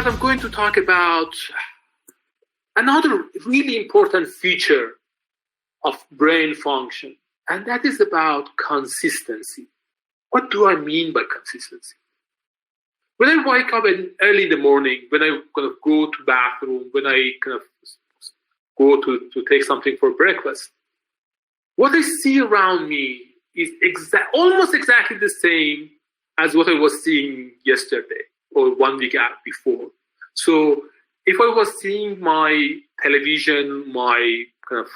part, I'm going to talk about another really important feature of brain function, and that is about consistency. What do I mean by consistency? When I wake up early in the morning, when I kind of go to bathroom, when I kind of go to take something for breakfast, what I see around me is almost exactly the same as what I was seeing yesterday or 1 week before. So if I was seeing my television, my kind of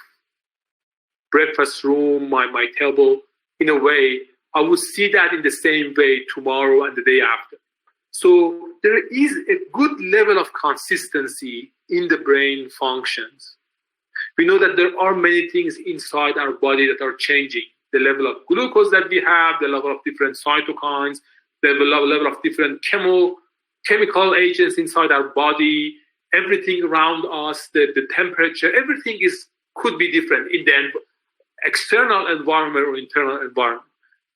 breakfast room, my table, in a way, I would see that in the same way tomorrow and the day after. So there is a good level of consistency in the brain functions. We know that there are many things inside our body that are changing. The level of glucose that we have, the level of different cytokines, the level of different chemical agents inside our body, everything around us, the temperature, everything could be different in the external environment or internal environment.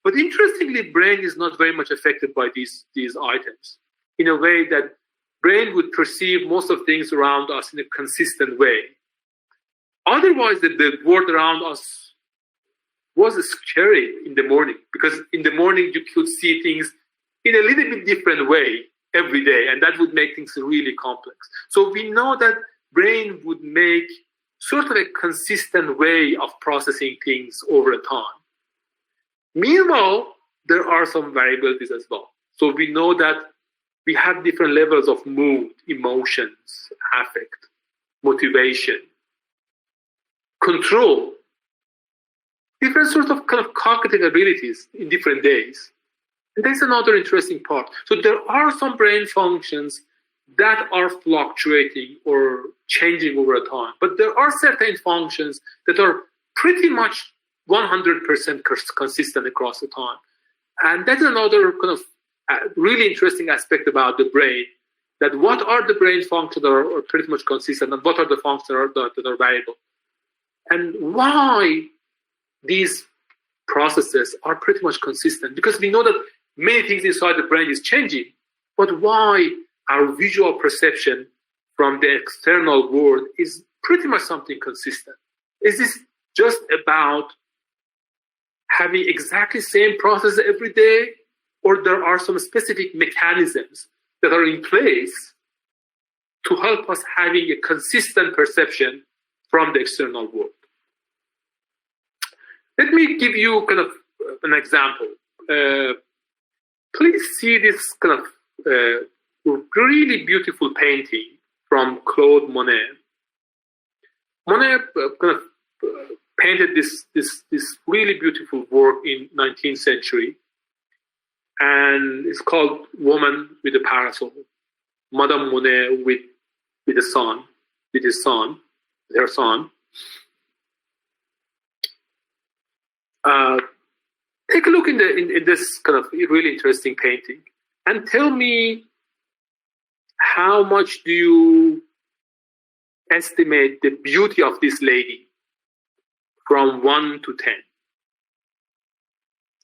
But interestingly, brain is not very much affected by these items in a way that brain would perceive most of things around us in a consistent way. Otherwise, the world around us was scary in the morning, because in the morning you could see things in a little bit different way every day, and that would make things really complex. So we know that brain would make sort of a consistent way of processing things over time. Meanwhile, there are some variabilities as well. So we know that we have different levels of mood, emotions, affect, motivation, control, different sorts of kind of cognitive abilities in different days. And that's another interesting part. So there are some brain functions that are fluctuating or changing over time, but there are certain functions that are pretty much 100% consistent across the time. And that's another kind of really interesting aspect about the brain, that what are the brain functions that are pretty much consistent and what are the functions that are variable. And why these processes are pretty much consistent, because we know that many things inside the brain is changing, but why our visual perception from the external world is pretty much something consistent. Is this just about having exactly same process every day, or there are some specific mechanisms that are in place to help us having a consistent perception from the external world? Let me give you kind of an example. Please see this kind of really beautiful painting from Claude Monet. Monet kind of painted this really beautiful work in 19th century, and it's called Woman with a Parasol. Madame Monet with a son, with his son, her son. Take a look in this kind of really interesting painting and tell me, how much do you estimate the beauty of this lady from 1 to 10?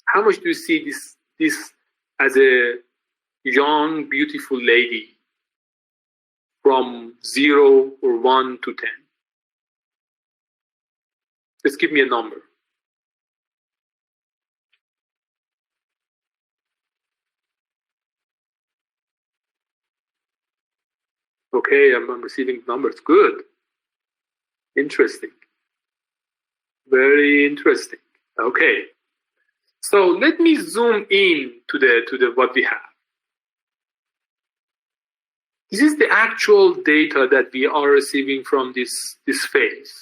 How much do you see this as a young, beautiful lady from 0 or 1 to 10? Just give me a number. Okay, I'm receiving numbers. Good. Interesting. Very interesting. Okay. So let me zoom in to the what we have. This is the actual data that we are receiving from this phase.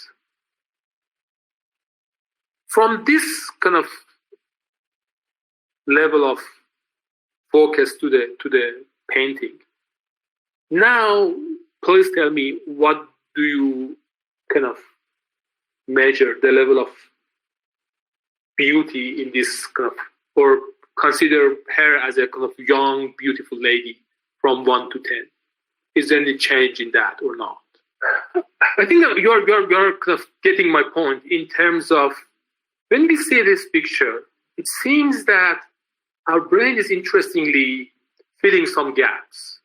From this kind of level of focus to the painting. Now, please tell me, what do you kind of measure the level of beauty in this kind of, or consider her as a kind of young, beautiful lady from 1 to 10? Is there any change in that or not? I think that you're kind of getting my point in terms of, when we see this picture, it seems that our brain is interestingly filling some gaps.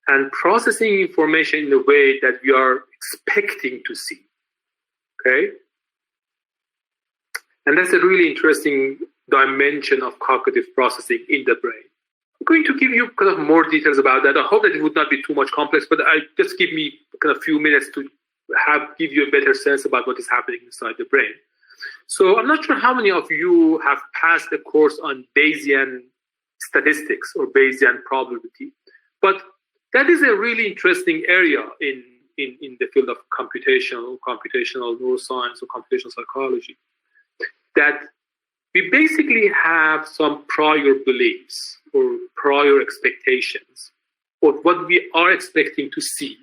and processing information in a way that we are expecting to see. Okay? And that's a really interesting dimension of cognitive processing in the brain. I'm going to give you kind of more details about that. I hope that it would not be too much complex, but I just give me kind of a few minutes to give you a better sense about what is happening inside the brain. So I'm not sure how many of you have passed a course on Bayesian statistics or Bayesian probability, but that is a really interesting area in the field of computational neuroscience or computational psychology, that we basically have some prior beliefs or prior expectations of what we are expecting to see.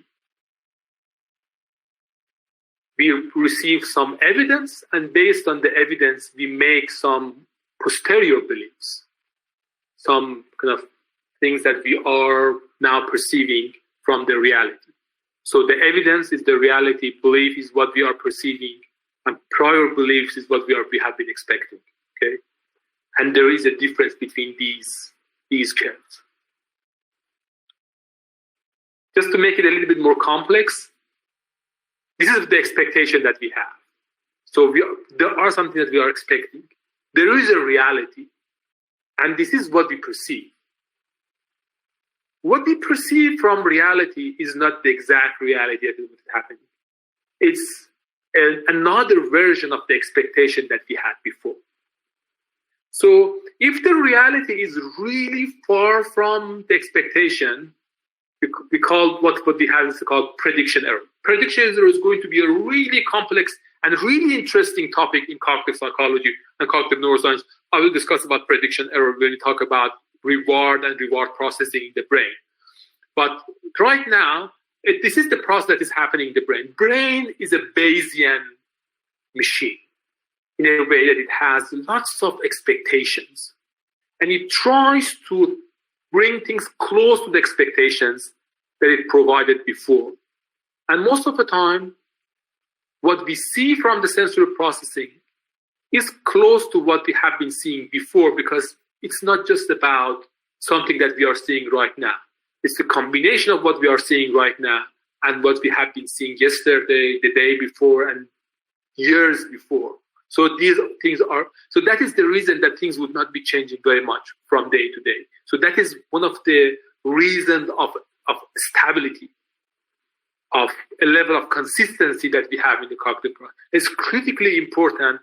We receive some evidence, and based on the evidence, we make some posterior beliefs, some kind of things that we are now perceiving from the reality. So the evidence is the reality, belief is what we are perceiving, and prior beliefs is what we have been expecting. Okay, and there is a difference between these curves. Just to make it a little bit more complex, this is the expectation that we have. So there are something that we are expecting. There is a reality, and this is what we perceive. What we perceive from reality is not the exact reality that is happening. It's another version of the expectation that we had before. So if the reality is really far from the expectation, we call what we have is called prediction error. Prediction error is going to be a really complex and really interesting topic in cognitive psychology and cognitive neuroscience. I will discuss about prediction error when we talk about reward and reward processing in the brain. But right now, this is the process that is happening in the brain. Brain is a Bayesian machine in a way that it has lots of expectations. And it tries to bring things close to the expectations that it provided before. And most of the time, what we see from the sensory processing is close to what we have been seeing before, because it's not just about something that we are seeing right now. It's the combination of what we are seeing right now and what we have been seeing yesterday, the day before, and years before. So these things so that is the reason that things would not be changing very much from day to day. So that is one of the reasons of stability, of a level of consistency that we have in the cognitive process. It's critically important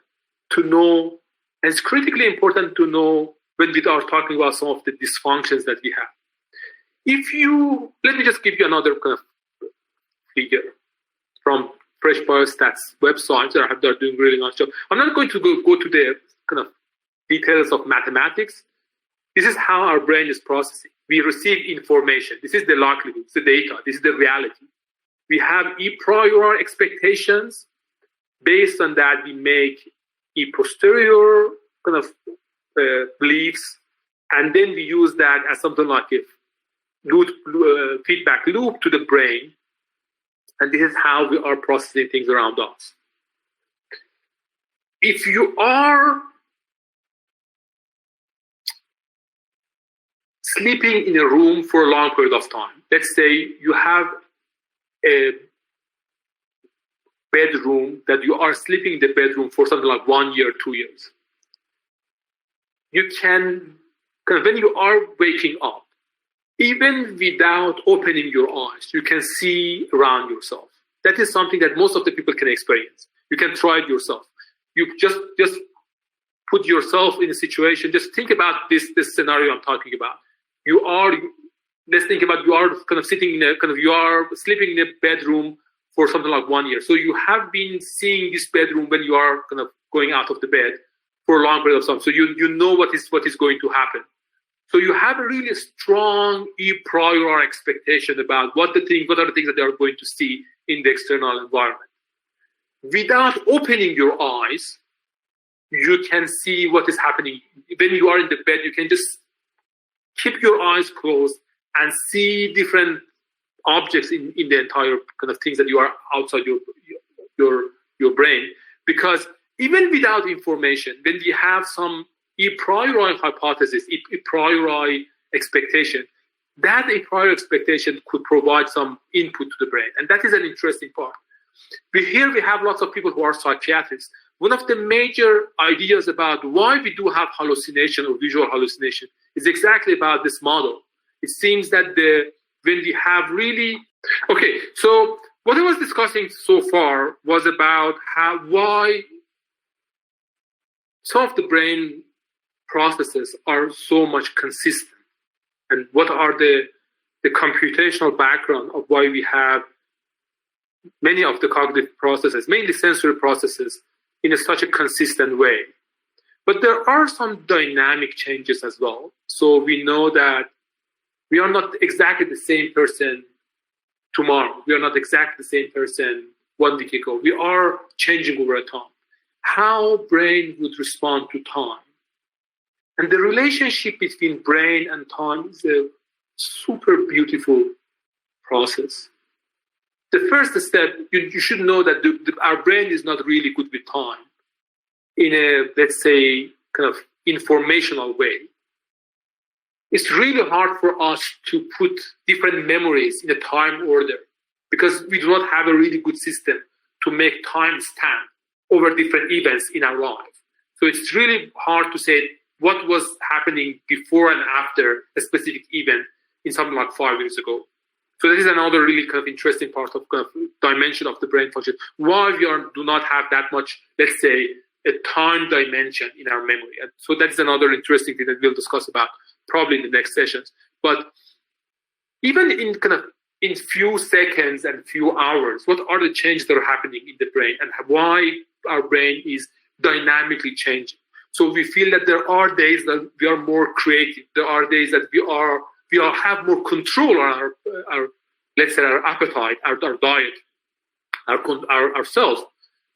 to know, and it's critically important to know when we are talking about some of the dysfunctions that we have. Let me just give you another kind of figure from Fresh Biostats website. They're doing really nice job. I'm not going to go to the kind of details of mathematics. This is how our brain is processing. We receive information. This is the likelihood, the data. This is the reality. We have a priori expectations. Based on that, we make a posterior kind of beliefs, and then we use that as something like a feedback loop to the brain. And this is how we are processing things around us. If you are sleeping in a room for a long period of time, let's say you have a bedroom that you are sleeping in the bedroom for something like 1 year, 2 years. You can, when you are waking up, even without opening your eyes, you can see around yourself. That is something that most of the people can experience. You can try it yourself. You just put yourself in a situation. Just think about this scenario I'm talking about. Let's think about you are kind of sitting in you are sleeping in a bedroom for something like 1 year. So you have been seeing this bedroom when you are kind of going out of the bed for a long period of time. So you know what is going to happen. So you have a really strong a priori expectation about what are the things that they are going to see in the external environment. Without opening your eyes, you can see what is happening. When you are in the bed, you can just keep your eyes closed and see different objects in the entire kind of things that you are outside your brain. Because even without information, when we have some a priori hypothesis, a priori expectation, that a prior expectation could provide some input to the brain. And that is an interesting part. Here we have lots of people who are psychiatrists. One of the major ideas about why we do have hallucination or visual hallucination is exactly about this model. It seems that when we have really... Okay, so what I was discussing so far was about why some of the brain processes are so much consistent, and what are the computational background of why we have many of the cognitive processes, mainly sensory processes, in such a consistent way. But there are some dynamic changes as well. So we know that we are not exactly the same person tomorrow. We are not exactly the same person 1 week ago. We are changing over time. How brain would respond to time. And the relationship between brain and time is a super beautiful process. The first step, you should know that our brain is not really good with time in a, let's say, kind of informational way. It's really hard for us to put different memories in a time order because we do not have a really good system to make time stand over different events in our life. So it's really hard to say what was happening before and after a specific event in something like 5 years ago. So that is another really kind of interesting part of kind of dimension of the brain function. Why we do not have that much, let's say, a time dimension in our memory. And so that's another interesting thing that we'll discuss about probably in the next sessions. But even in few seconds and few hours, what are the changes that are happening in the brain and why our brain is dynamically changing? So we feel that there are days that we are more creative. There are days that we have more control on our let's say, our appetite, our diet, ourselves.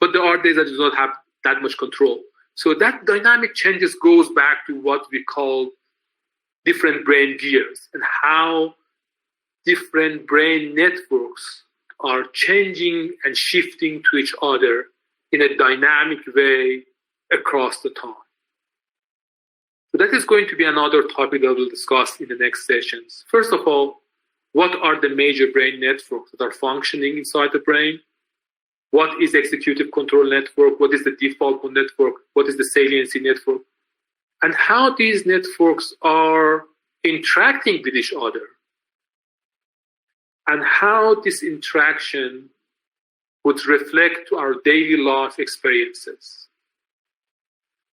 But there are days that we do not have that much control. So that dynamic changes goes back to what we call different brain gears and how different brain networks are changing and shifting to each other in a dynamic way across the time. So that is going to be another topic that we'll discuss in the next sessions. First of all, what are the major brain networks that are functioning inside the brain? What is executive control network? What is the default mode network? What is the saliency network? And how these networks are interacting with each other. And how this interaction would reflect to our daily life experiences.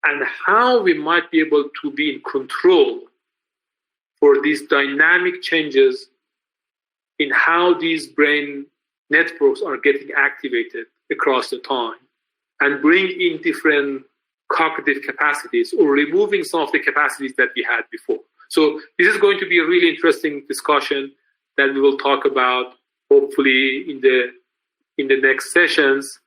And how we might be able to be in control for these dynamic changes in how these brain networks are getting activated across the time and bring in different cognitive capacities or removing some of the capacities that we had before. So this is going to be a really interesting discussion that we will talk about hopefully in the next sessions.